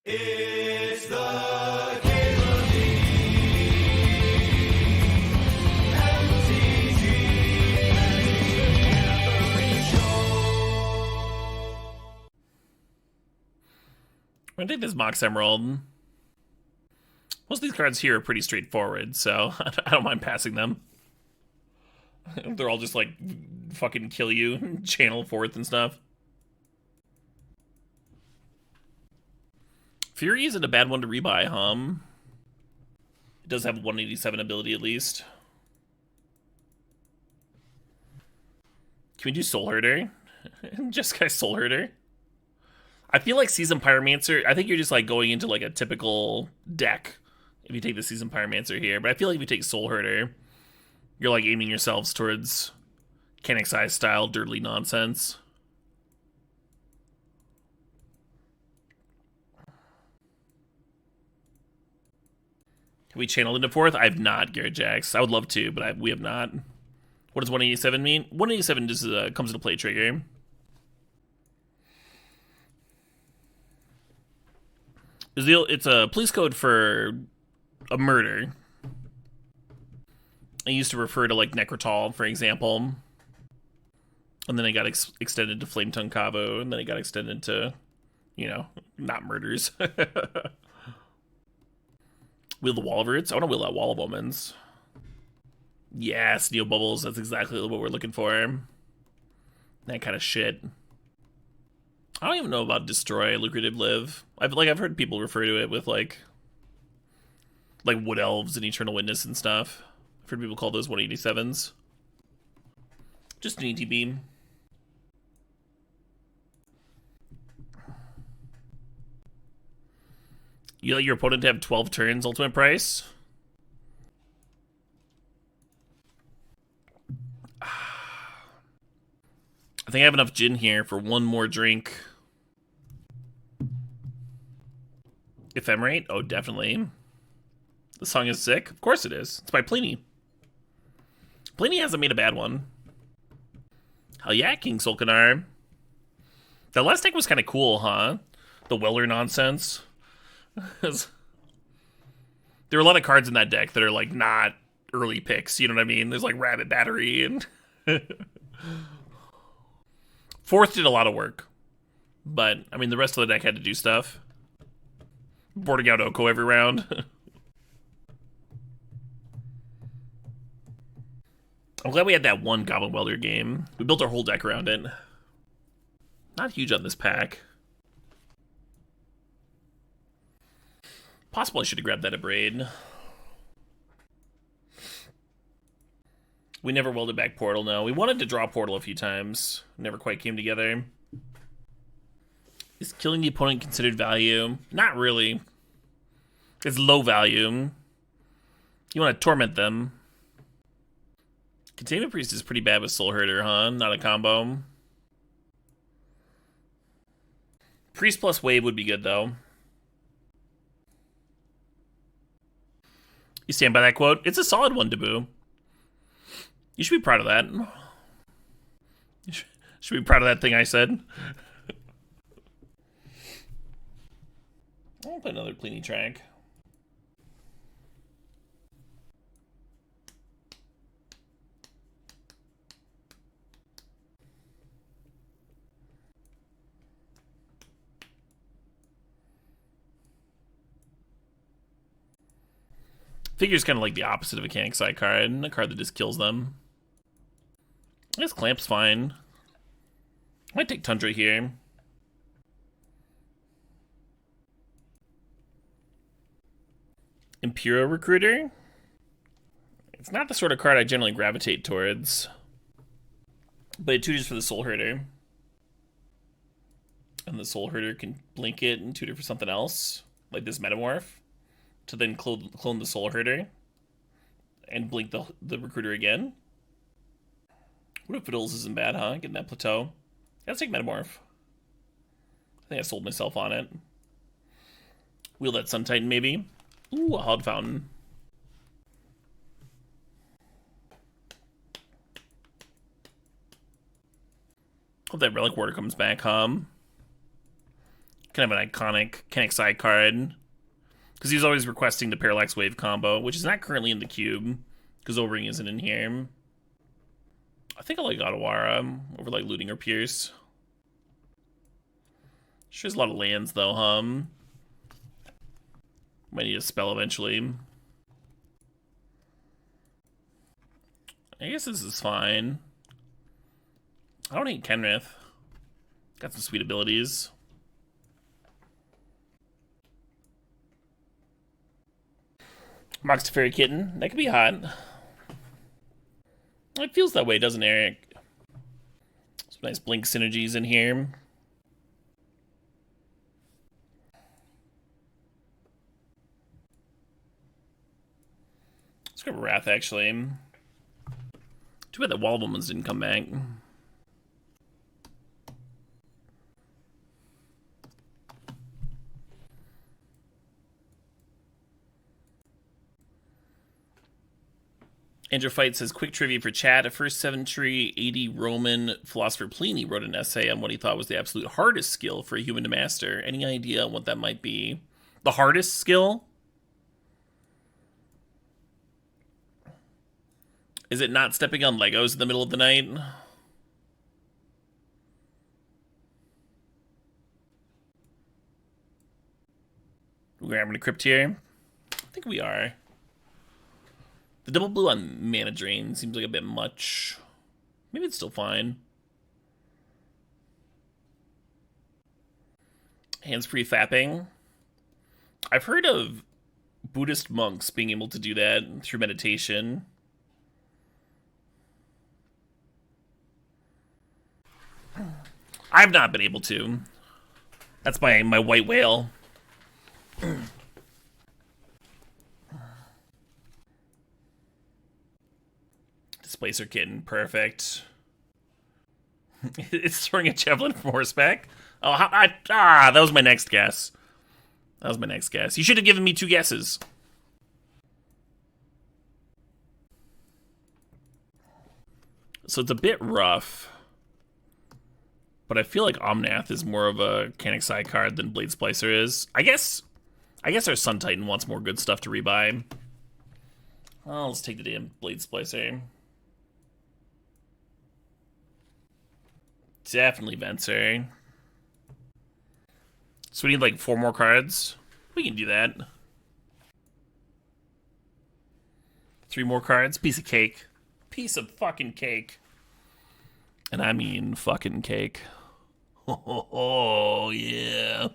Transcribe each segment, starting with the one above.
It's the Caleb I'm gonna take this Mox Emerald. Most of these cards here are pretty straightforward, so I don't mind passing them. They're all just like fucking kill you, channel forth and stuff. Fury isn't a bad one to rebuy, It does have 187 ability at least. Can we do Soul Herder? Just guys Soul Herder? I feel like Season Pyromancer, I think you're just like going into like a typical deck if you take the Season Pyromancer here, but I feel like if you take Soul Herder, you're like aiming yourselves towards Canic Size style dirtly nonsense. Have we channeled into fourth? I have not, Garrett Jax. I would love to, but we have not. What does 187 mean? 187 just comes into play trigger. It's a police code for a murder. I used to refer to like Necrotol, for example. And then it got extended to Flame Tongue Cavo, and then it got extended to, you know, not murders. Wheel the Wall of Roots? I want to wheel that Wall of Omens. Yes, Neo Bubbles. That's exactly what we're looking for. That kind of shit. I don't even know about Destroy, Lucrative Live. I've heard people refer to it with like Wood Elves and Eternal Witness and stuff. I've heard people call those 187s. Just an ETB. You let your opponent have 12 turns, ultimate price? I think I have enough gin here for one more drink. Ephemerate? Oh, definitely. The song is sick? Of course it is. It's by Pliny. Pliny hasn't made a bad one. Hell yeah, King Solkanar. That last deck was kind of cool, huh? The Weller nonsense. There are a lot of cards in that deck that are like not early picks, you know what I mean? There's like Rabbit Battery and Fourth did a lot of work. But I mean the rest of the deck had to do stuff. Boarding out Oko every round. I'm glad we had that one Goblin Welder game. We built our whole deck around it. Not huge on this pack. Possible I should have grabbed that Abrade. We never welded back Portal, no. We wanted to draw Portal a few times. Never quite came together. Is killing the opponent considered value? Not really. It's low value. You want to torment them. Containment Priest is pretty bad with Soul Herder, huh? Not a combo. Priest plus Wave would be good, though. You stand by that quote? It's a solid one, Dabu. You should be proud of that. You should be proud of that thing I said. I'll play another Pliny track. Figure's kind of like the opposite of a Canic Side card, a card that just kills them. I guess Clamp's fine. I might take Tundra here. Imperial Recruiter? It's not the sort of card I generally gravitate towards. But it tutors for the Soul Herder. And the Soul Herder can blink it and tutor for something else, like this Metamorph, to then clone the Soul Herder and blink the Recruiter again. What if Fiddles isn't bad, huh? Getting that Plateau. Let's take Metamorph. I think I sold myself on it. Wheel that Sun Titan, maybe. Ooh, a Hog Fountain. Hope that Relic Warder comes back, huh? Kind of an iconic Kinetic Side card. Because he's always requesting the Parallax Wave combo, which is not currently in the cube. Because O-Ring isn't in here. I think I like Otawara over like Looting or Pierce. Sure, there's a lot of lands though, Might need a spell eventually. I guess this is fine. I don't hate Kenrith. Got some sweet abilities. Mox Teferi Kitten. That could be hot. It feels that way, doesn't it, Eric? Some nice Blink synergies in here. Let's grab a Wrath, actually. Too bad that Wall Woman's didn't come back. Andrew Fight says, quick trivia for chat. A first century AD Roman philosopher Pliny wrote an essay on what he thought was the absolute hardest skill for a human to master. Any idea what that might be? The hardest skill? Is it not stepping on Legos in the middle of the night? We're grabbing a crypt here. I think we are. The double blue on Mana Drain seems like a bit much. Maybe it's still fine. Hands-free fapping. I've heard of Buddhist monks being able to do that through meditation. I've not been able to. That's my white whale. Displacer Kitten, perfect. It's throwing a javelin from horseback. Oh, that was my next guess. That was my next guess. You should have given me 2 guesses. So it's a bit rough. But I feel like Omnath is more of a Kinetic Side card than Blade Splicer is. I guess our Sun Titan wants more good stuff to rebuy. Oh, let's take the damn Blade Splicer. Definitely Venser. So we need like 4 more cards. We can do that. 3 more cards. Piece of cake. Piece of fucking cake. And I mean fucking cake. Oh, yeah.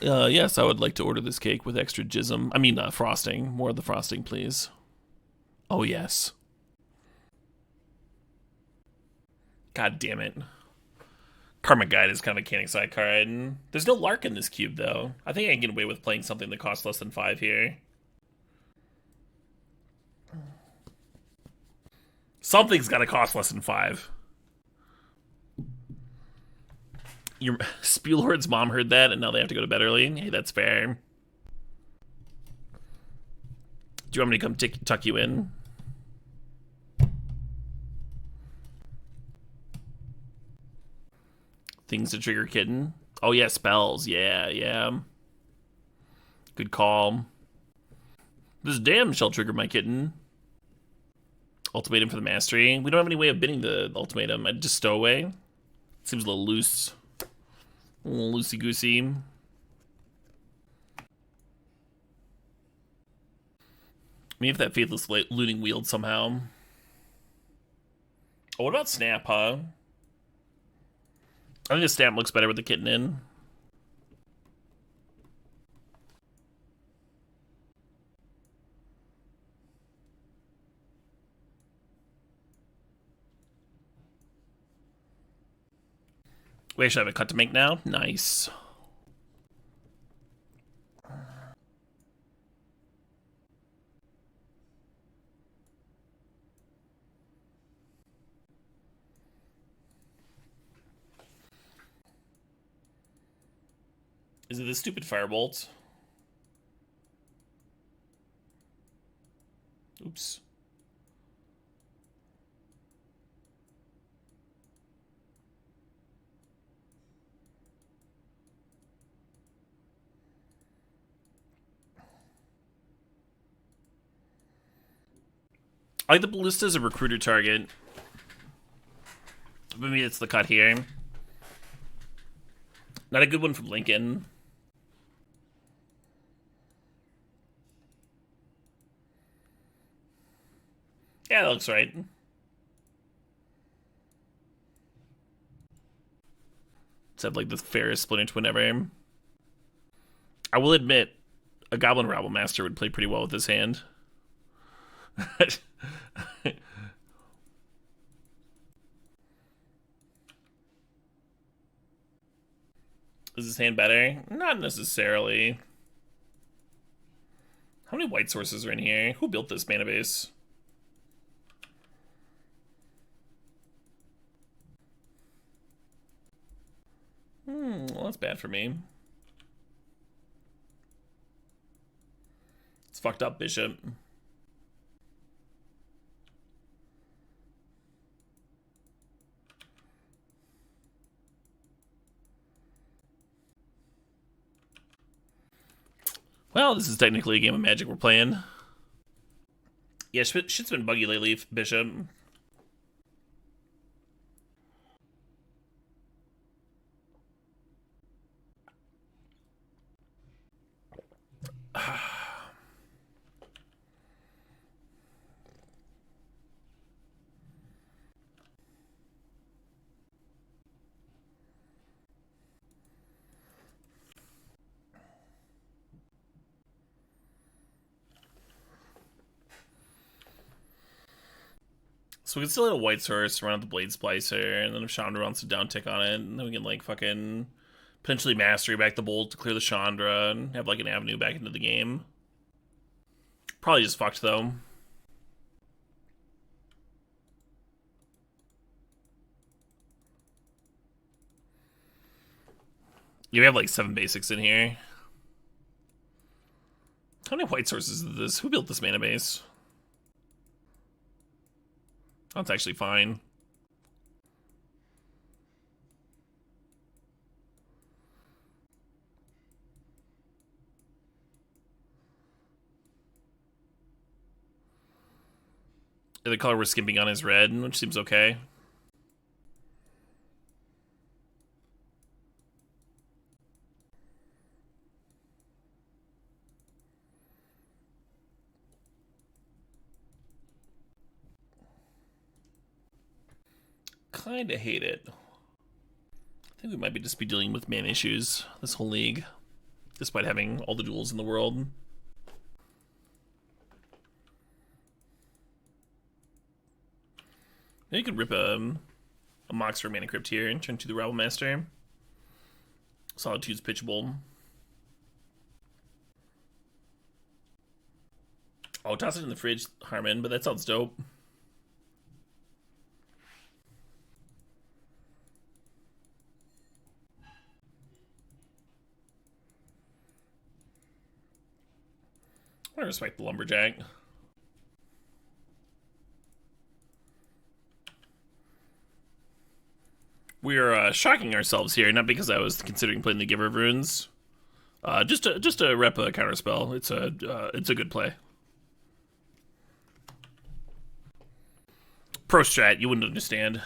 Yes, I would like to order this cake with extra jism. I mean, frosting. More of the frosting, please. Oh, yes. God damn it. Karma Guide is kind of a Kinetic Side card. There's no Lark in this cube, though. I think I can get away with playing something that costs less than 5 here. Something's got to cost less than 5. Your Spewlord's mom heard that, and now they have to go to bed early. Hey, that's fair. Do you want me to come tuck you in? Things to trigger Kitten. Oh, yeah, spells. Yeah. Good call. This damn shall trigger my Kitten. Ultimatum for the Mastery. We don't have any way of bidding the ultimatum. I'd just stow away. Seems a little loose. A little loosey-goosey. Maybe if that Faithless Looting wield somehow. Oh, what about Snap, huh? I think the Snap looks better with the Kitten in. We actually have a cut to make now. Nice. Is it the stupid Firebolt? Oops. I like the ballista as a recruiter target. Maybe it's the cut here. Not a good one from Lincoln. Yeah, that looks right. Except like the fairest Splinter Twin ever. I will admit, a Goblin Rabble Master would play pretty well with this hand. Is this hand better? Not necessarily. How many white sources are in here? Who built this mana base? Well, that's bad for me. It's fucked up, Bishop. Well, this is technically a game of Magic we're playing. Yeah, shit's been buggy lately, Bishop. So we can still hit a white source, run out the Blade Splicer, and then if Chandra wants to down tick on it, and then we can like fucking potentially Mastery back the Bolt to clear the Chandra and have like an avenue back into the game. Probably just fucked though. You have like 7 basics in here. How many white sources is this? Who built this mana base? That's actually fine. The color we're skipping on is red, which seems okay. Kinda hate it. I think we might just be dealing with man issues this whole league, despite having all the duels in the world. Maybe you could rip a Mox for Mana Crypt here and turn to the Rabble Master. Solitude's pitchable. Oh, toss it in the fridge, Harmon, but that sounds dope. I respect the Lumberjack. We're shocking ourselves here, not because I was considering playing the Giver of Runes. Just a rep a counterspell. It's a good play. Pro strat, you wouldn't understand.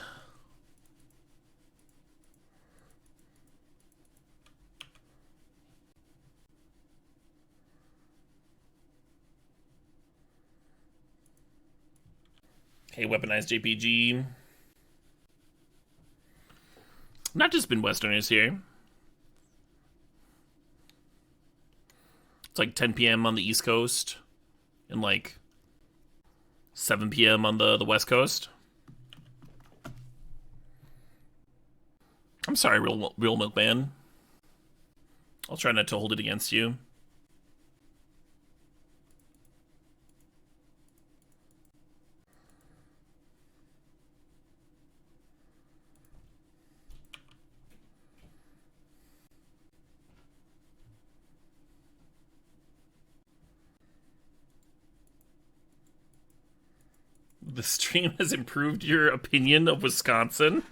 Hey, weaponized JPG. Not just been Westerners here. It's like 10 p.m. on the East Coast and like 7 p.m. on the West Coast. I'm sorry, real Milkman. I'll try not to hold it against you. The stream has improved your opinion of Wisconsin.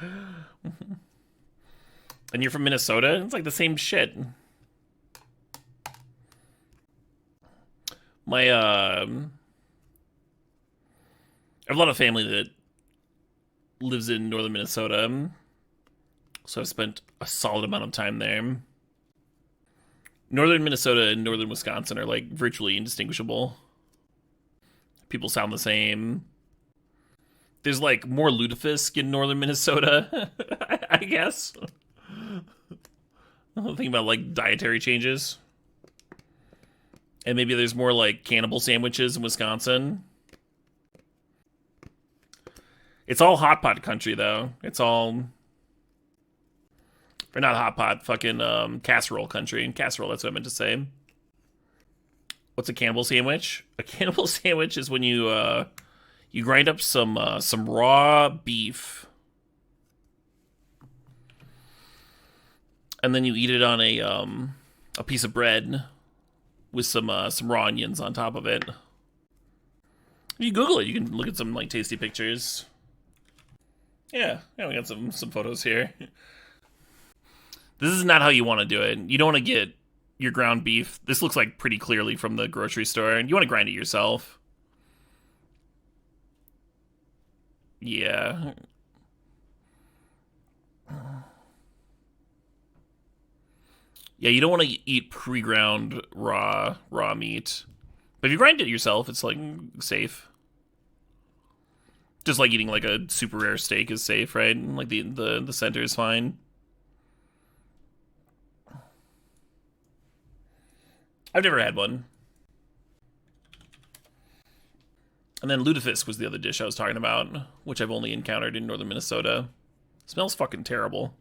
And you're from Minnesota? It's like the same shit. My have a lot of family that lives in northern Minnesota, so I've spent a solid amount of time there. Northern Minnesota and northern Wisconsin are like virtually indistinguishable. People sound the same. There's like more lutefisk in northern Minnesota, I guess. I'm thinking about like dietary changes. And maybe there's more like cannibal sandwiches in Wisconsin. It's all hot pot country though. It's all, or not hot pot, fucking casserole country. Casserole, that's what I meant to say. What's a cannibal sandwich? A cannibal sandwich is when you grind up some raw beef, and then you eat it on a piece of bread with some raw onions on top of it. If you Google it, you can look at some like tasty pictures. Yeah, we got some photos here. This is not how you want to do it. You don't want to get your ground beef. This looks like pretty clearly from the grocery store, and you want to grind it yourself. Yeah. Yeah, you don't want to eat pre-ground raw meat. But if you grind it yourself, it's like safe. Just like eating like a super rare steak is safe, right? Like the center is fine. I've never had one. And then lutefisk was the other dish I was talking about, which I've only encountered in northern Minnesota. Smells fucking terrible.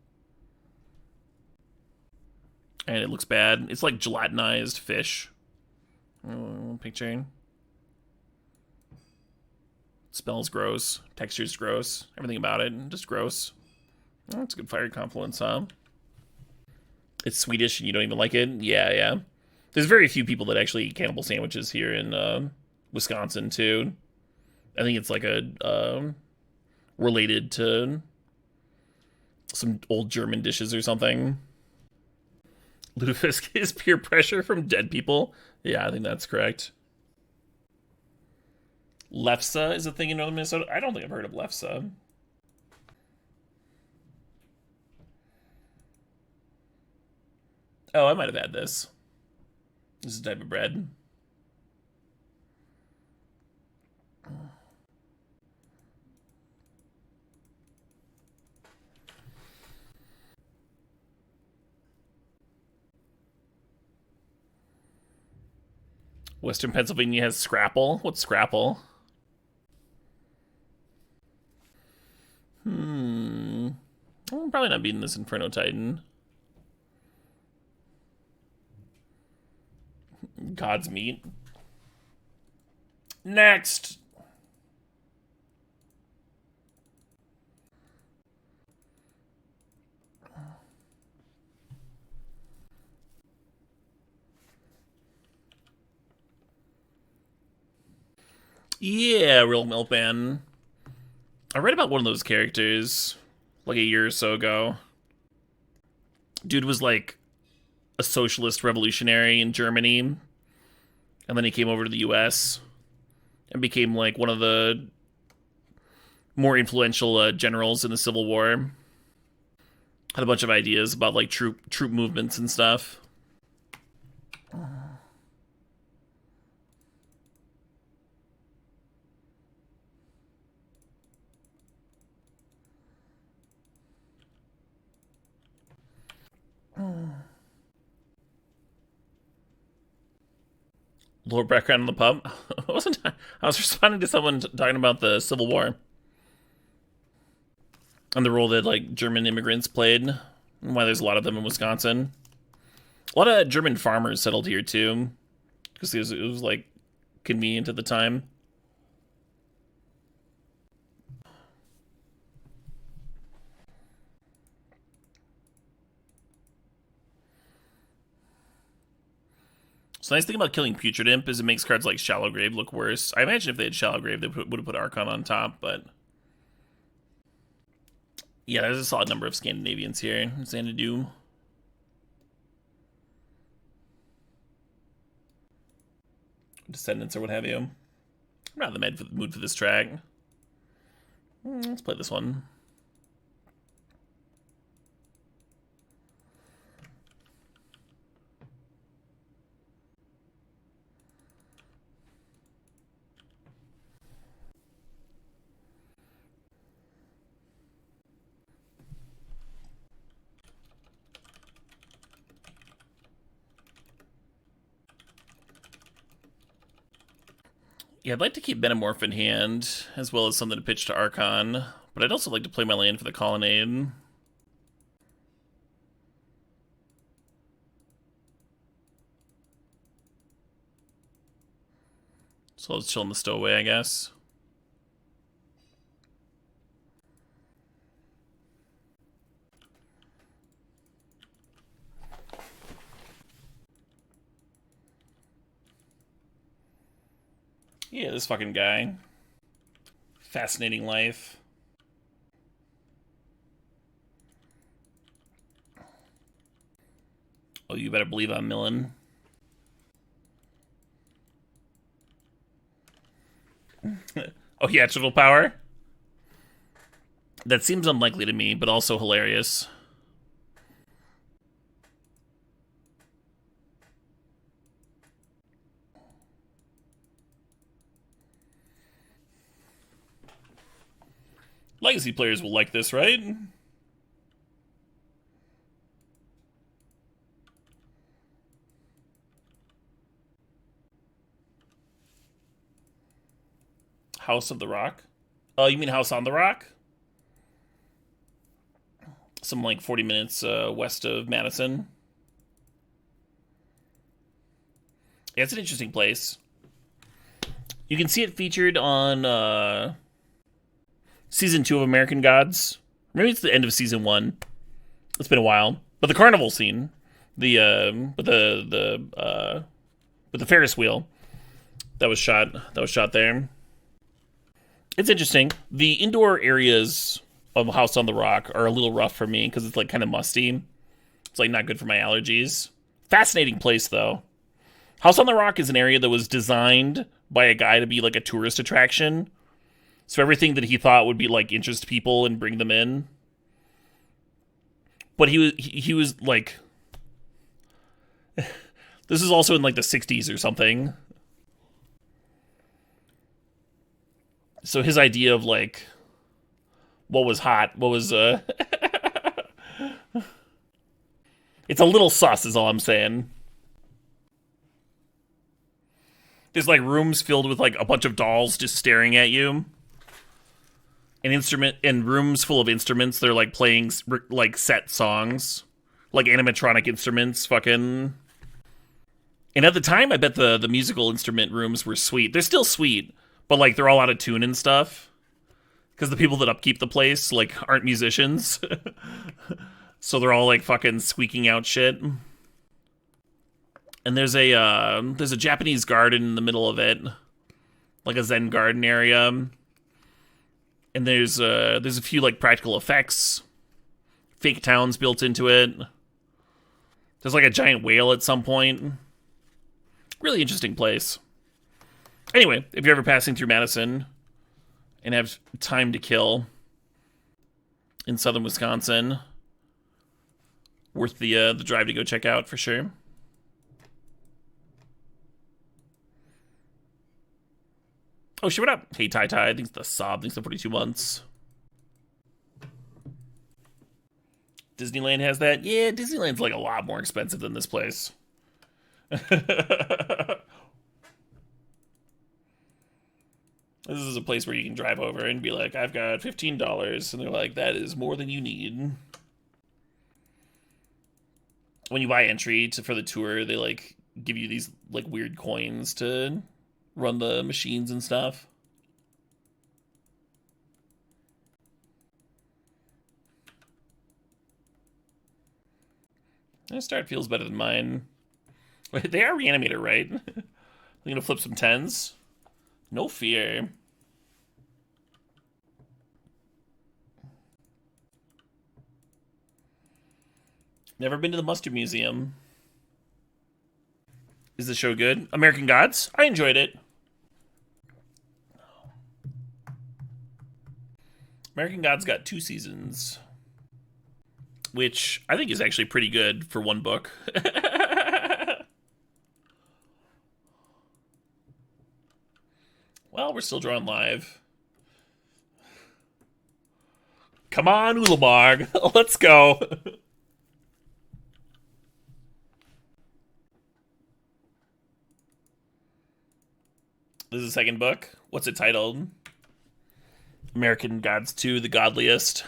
And it looks bad. It's like gelatinized fish. Picturing. Smells gross. Texture's gross. Everything about it, just gross. Oh, it's a good fiery confluence, huh? It's Swedish and you don't even like it? Yeah. There's very few people that actually eat cannibal sandwiches here in Wisconsin, too. I think it's like a related to some old German dishes or something. Lutefisk is peer pressure from dead people. Yeah, I think that's correct. Lefse is a thing in northern Minnesota. I don't think I've heard of lefse. Oh, I might have had this. This is a type of bread. Western Pennsylvania has scrapple. What's scrapple? I'm probably not beating this Inferno Titan. God's meat. Next! Yeah, Real Milkman. I read about one of those characters like a year or so ago. Dude was like a socialist revolutionary in Germany, and then he came over to the US and became like one of the more influential generals in the Civil War. Had a bunch of ideas about like troop movements and stuff. Lower background in the pub. I was responding to someone talking about the Civil War and the role that like German immigrants played, and why there's a lot of them in Wisconsin. A lot of German farmers settled here too, because it was like convenient at the time. So the nice thing about killing Putrid Imp is it makes cards like Shallow Grave look worse. I imagine if they had Shallow Grave, they would have put Archon on top, but yeah, there's a solid number of Scandinavians here. Xanadu. Descendants or what have you. I'm not in the mood for this track. Let's play this one. Yeah, I'd like to keep Metamorph in hand, as well as something to pitch to Archon, but I'd also like to play my land for the Colonnade. So let's chill in the stowaway, I guess. Yeah, this fucking guy. Fascinating life. Oh, you better believe I'm milling. Oh, yeah, triple power? That seems unlikely to me, but also hilarious. Legacy players will like this, right? House of the Rock? Oh, you mean House on the Rock? Some like 40 minutes west of Madison. Yeah, it's an interesting place. You can see it featured on season 2 of American Gods. Maybe it's the end of season 1. It's been a while. But the carnival scene, with the Ferris wheel that was shot there. It's interesting. The indoor areas of House on the Rock are a little rough for me because it's like kind of musty. It's like not good for my allergies. Fascinating place though. House on the Rock is an area that was designed by a guy to be like a tourist attraction. So everything that he thought would be like interest people and bring them in. But he was like this is also in like the 60s or something. So his idea of like what was hot, what was it's a little sus is all I'm saying. There's like rooms filled with like a bunch of dolls just staring at you. And rooms full of instruments. They're like playing like set songs, like animatronic instruments, fucking. And at the time, I bet the musical instrument rooms were sweet. They're still sweet, but like they're all out of tune and stuff. Because the people that upkeep the place like aren't musicians, so they're all like fucking squeaking out shit. And there's a Japanese garden in the middle of it, like a Zen garden area. And there's a few like practical effects, fake towns built into it. There's like a giant whale at some point. Really interesting place. Anyway, if you're ever passing through Madison and have time to kill in southern Wisconsin, worth the drive to go check out for sure. Oh shit, what up? Hey Tai Tai, thanks the sub, thanks the 42 months. Disneyland has that? Yeah, Disneyland's like a lot more expensive than this place. This is a place where you can drive over and be like, I've got $15. And they're like, that is more than you need. When you buy entry for the tour, they like give you these like weird coins to run the machines and stuff. Their start feels better than mine. They are Reanimator, right? They're gonna flip some 10s. No fear. Never been to the Mustard Museum. Is the show good? American Gods? I enjoyed it. American Gods got 2 seasons, which I think is actually pretty good for one book. Well, we're still drawing live. Come on, Ulamog. Let's go. This is the second book. What's it titled? American Gods 2, The Godliest.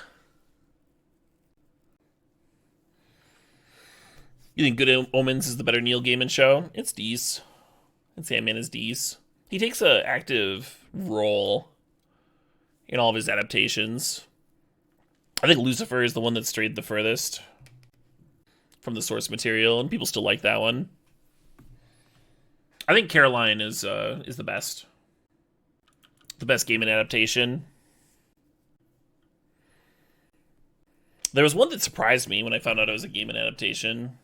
You think Good Omens is the better Neil Gaiman show? It's D's. And Sandman is D's. He takes an active role in all of his adaptations. I think Lucifer is the one that strayed the furthest from the source material, and people still like that one. I think Caroline is the best. The best Gaiman adaptation. There was one that surprised me when I found out it was a Gaiman adaptation.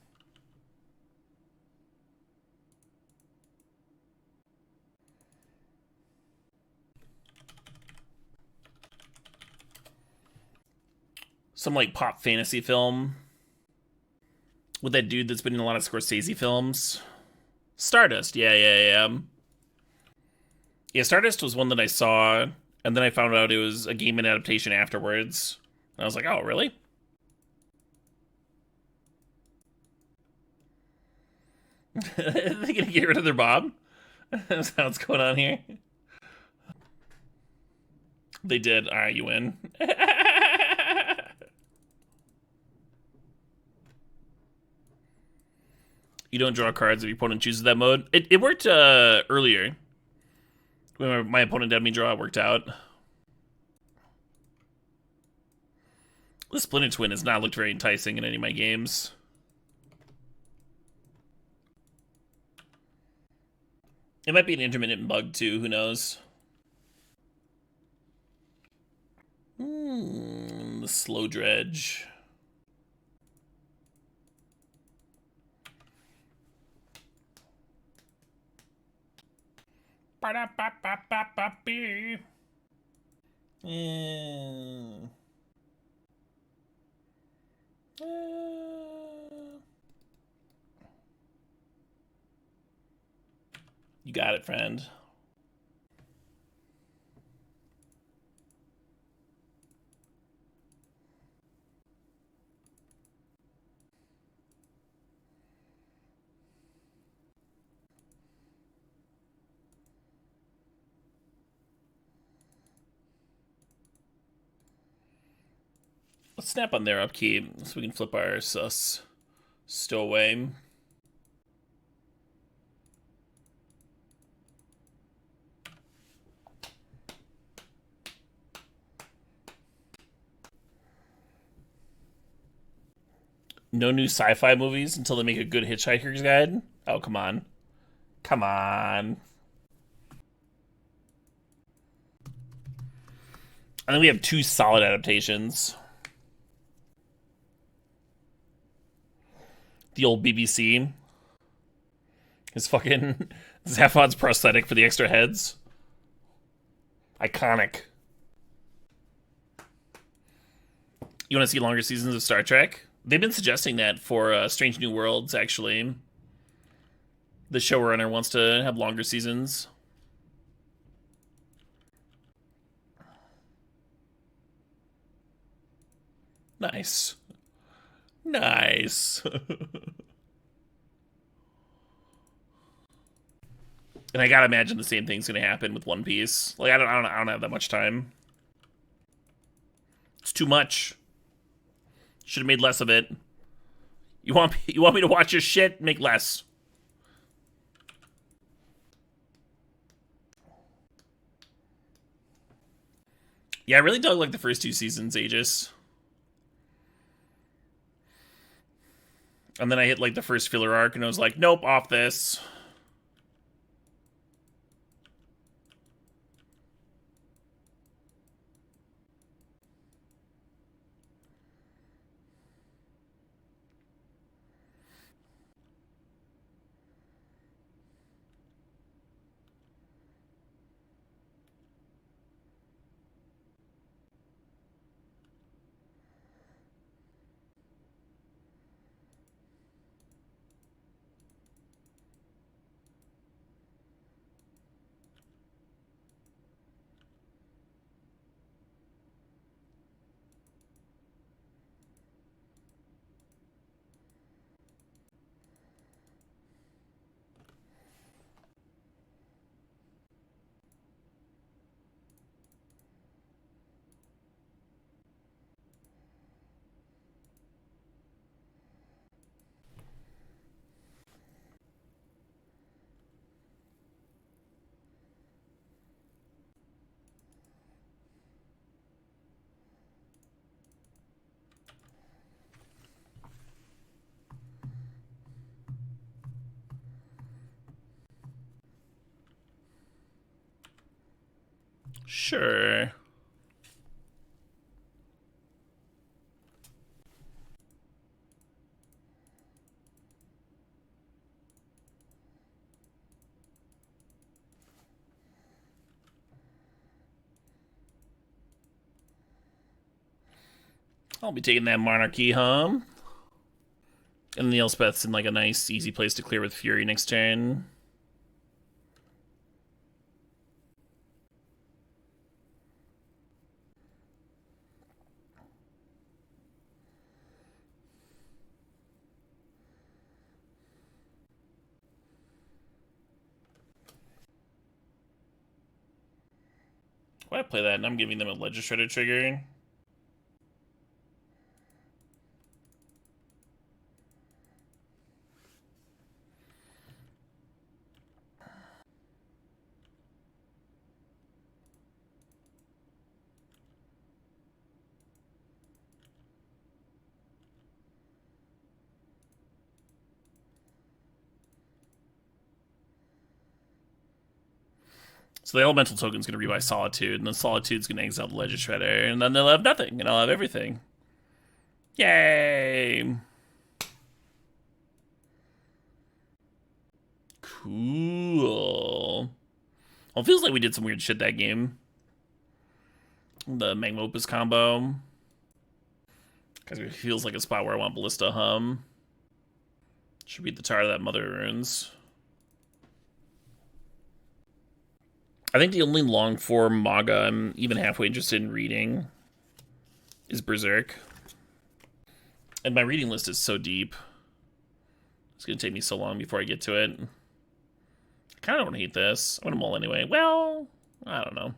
Some like pop fantasy film with that dude that's been in a lot of Scorsese films. Stardust, yeah. Yeah, Stardust was one that I saw, and then I found out it was a Gaiman adaptation afterwards. And I was like, oh, really? They're gonna get rid of their Bob? That's what's going on here. They did. Alright, you win. You don't draw cards if your opponent chooses that mode. It worked earlier. When my opponent had me draw, it worked out. The Splinter Twin has not looked very enticing in any of my games. It might be an intermittent bug too, who knows? The Slow Dredge. You got it, friend. Let's snap on their upkeep so we can flip our sus stowaway. No new sci-fi movies until they make a good Hitchhiker's Guide? Oh, come on. Come on. I think we have 2 solid adaptations. The old BBC. His fucking Zaphod's prosthetic for the extra heads. Iconic. You want to see longer seasons of Star Trek? They've been suggesting that for Strange New Worlds, actually. The showrunner wants to have longer seasons. Nice. Nice. And I gotta imagine the same thing's gonna happen with One Piece. Like I don't have that much time. It's too much. Should have made less of it. You want me to watch your shit? Make less. Yeah, I really dug like the first 2 seasons, Aegis. And then I hit like the first filler arc and I was like, nope, off this. Sure. I'll be taking that Monarchy home. And the Elspeth's in like a nice, easy place to clear with Fury next turn. Why play that? And I'm giving them a Legislator trigger. So the elemental token's going to rebuy Solitude, and then Solitude's going to exile the Legislator, and then they'll have nothing, and I'll have everything. Yay! Cool. Well, it feels like we did some weird shit that game. The Magma Opus combo. Because it feels like a spot where I want Ballista hum. Should beat the tar of that Mother of Runes. I think the only long form manga I'm even halfway interested in reading is Berserk. And my reading list is so deep. It's going to take me so long before I get to it. I kind of don't hate this. I'm going to mull anyway. Well, I don't know.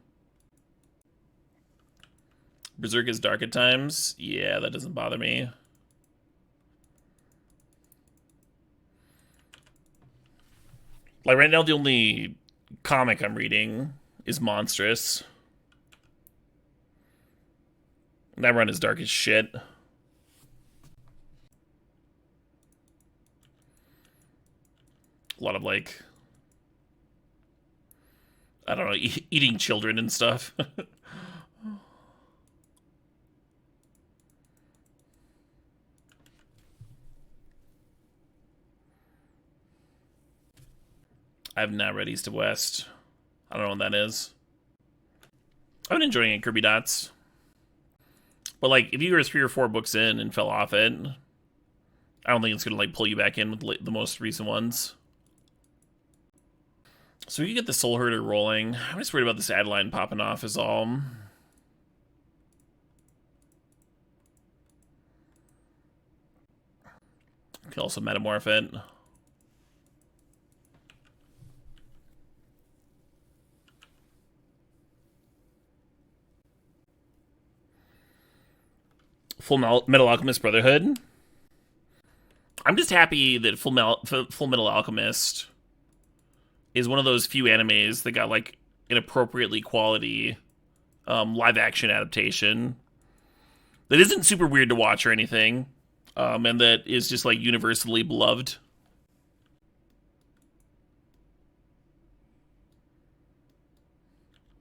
Berserk is dark at times. Yeah, that doesn't bother me. Like right now, the only comic I'm reading is Monstrous. That run is dark as shit. A lot of like, I don't know, eating children and stuff. I've not read East of West. I don't know what that is. I've been enjoying it, Kirby Dots. But like, if you were 3 or 4 books in and fell off it, I don't think it's gonna like pull you back in with the most recent ones. So we can get the Soul Herder rolling. I'm just worried about this Adeline popping off is all. Can also metamorph it. Full Metal Alchemist Brotherhood. I'm just happy that Full Metal Alchemist is one of those few animes that got like an appropriately quality live action adaptation that isn't super weird to watch or anything, and that is just like universally beloved.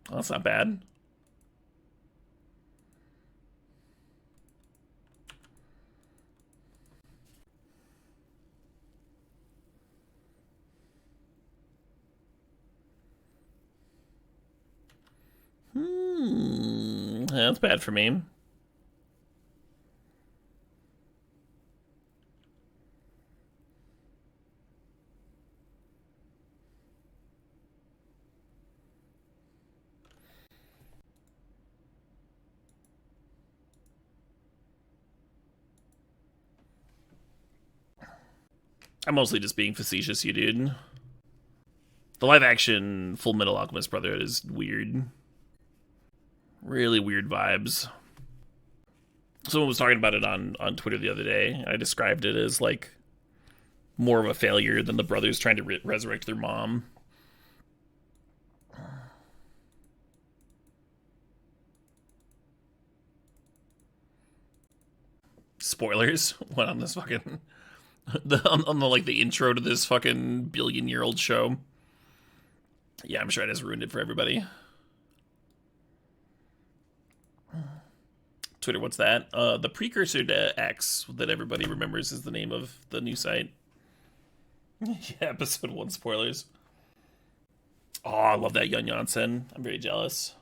Well, that's not bad. That's bad for me. I'm mostly just being facetious, you dude. The live action Full Metal Alchemist Brotherhood is weird. Really weird vibes. Someone was talking about it on Twitter the other day. I described it as like more of a failure than the brothers trying to resurrect their mom. Spoilers. What on this fucking on the like the intro to this fucking billion-year-old show. Yeah, I'm sure it has ruined it for everybody. Twitter, what's that? The precursor to X that everybody remembers is the name of the new site. Yeah, episode 1 spoilers. Oh, I love that Yun Janssen. I'm very jealous.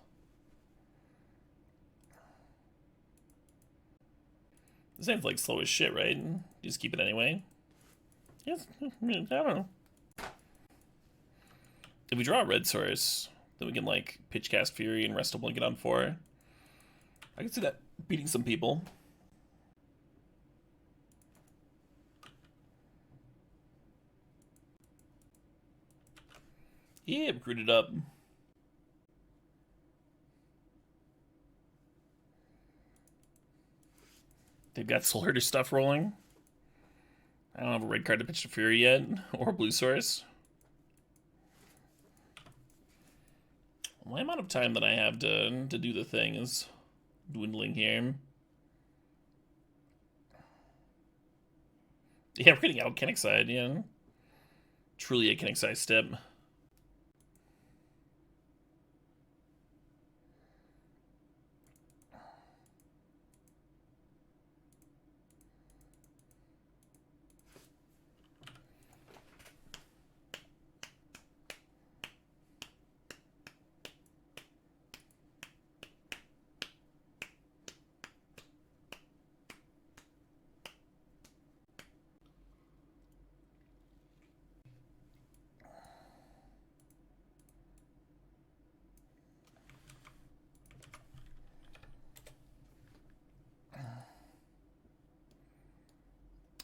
This game's like slow as shit, right? You just keep it anyway. Yes, I don't know. If we draw a red source, then we can like pitch cast Fury and rest a blanket on 4. I can see that beating some people. Yeah, recruited up. They've got Soul Herder stuff rolling. I don't have a red card to pitch to Fury yet, or a blue source. My amount of time that I have to do the thing is dwindling here. Yeah, we're getting out Kenixide, yeah. Truly a Kenixide step.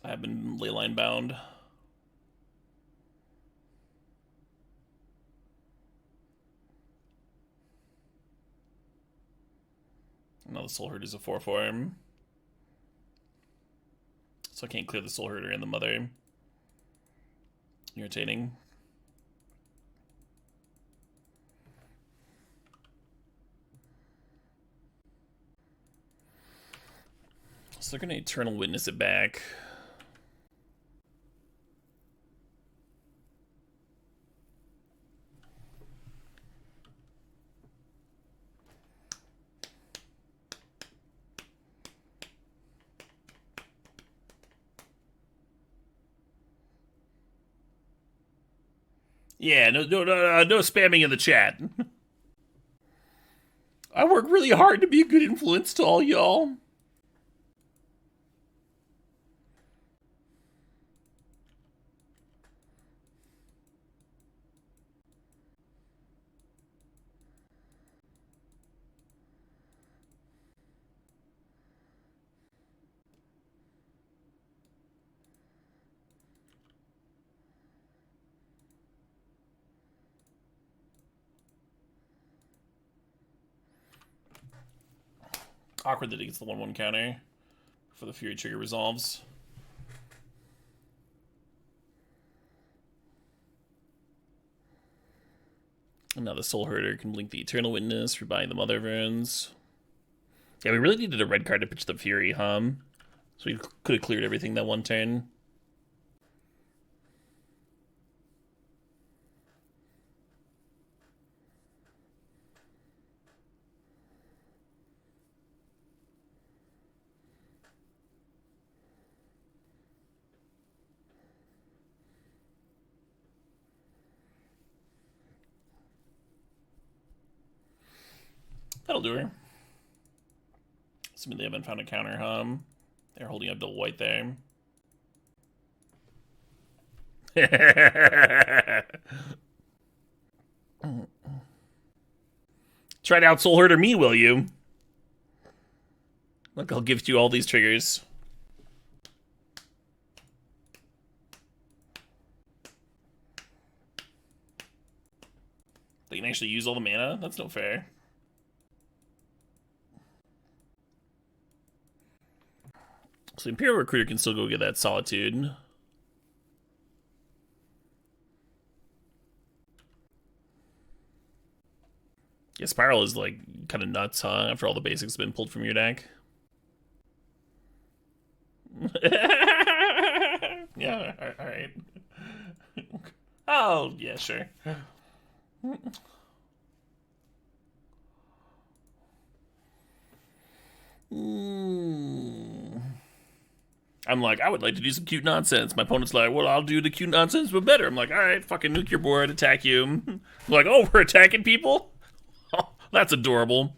I've been leyline bound. Now the Soul Herder is a 4/4. So I can't clear the Soul Herder and the Mother. Irritating. So they're gonna Eternal Witness it back. Yeah, no spamming in the chat. I work really hard to be a good influence to all y'all. Awkward that it gets the 1/1 counter for the Fury trigger resolves. And now the Soul Herder can blink the Eternal Witness for buying the Mother of Runes. Yeah, we really needed a red card to pitch the Fury, huh? So we could have cleared everything that one turn. That'll do her. Assuming they haven't found a counter, huh? They're holding up Dual White there. Try to out Soul Herder me, will you? Look, I'll give you all these triggers. They can actually use all the mana? That's no fair. So Imperial Recruiter can still go get that Solitude. Yeah, Spiral is like kind of nuts, huh? After all the basics have been pulled from your deck. Yeah, alright. Oh, yeah, sure. I'm like, I would like to do some cute nonsense. My opponent's like, well, I'll do the cute nonsense, but better. I'm like, all right, fucking nuke your board, attack you. I'm like, oh, we're attacking people? Oh, that's adorable.